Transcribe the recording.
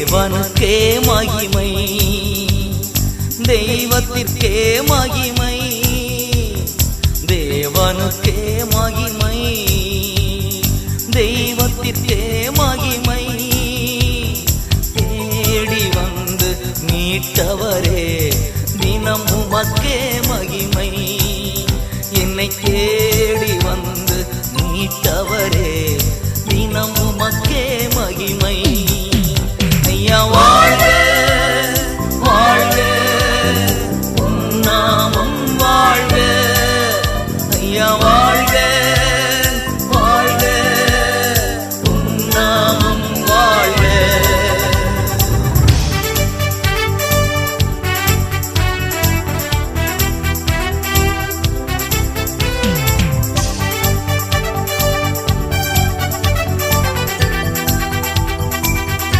தேவனுக்கே மகிமை, தெய்வத்திற்கே மகிமை, தேவனுக்கே மகிமை, தெய்வத்திற்கே மகிமை. தேடி வந்து மீட்டவரே தினம் உமக்கே மகிமை, என்னை தேடி வந்து மீட்டவரே தினம் உமக்கே மகிமை. ஐயா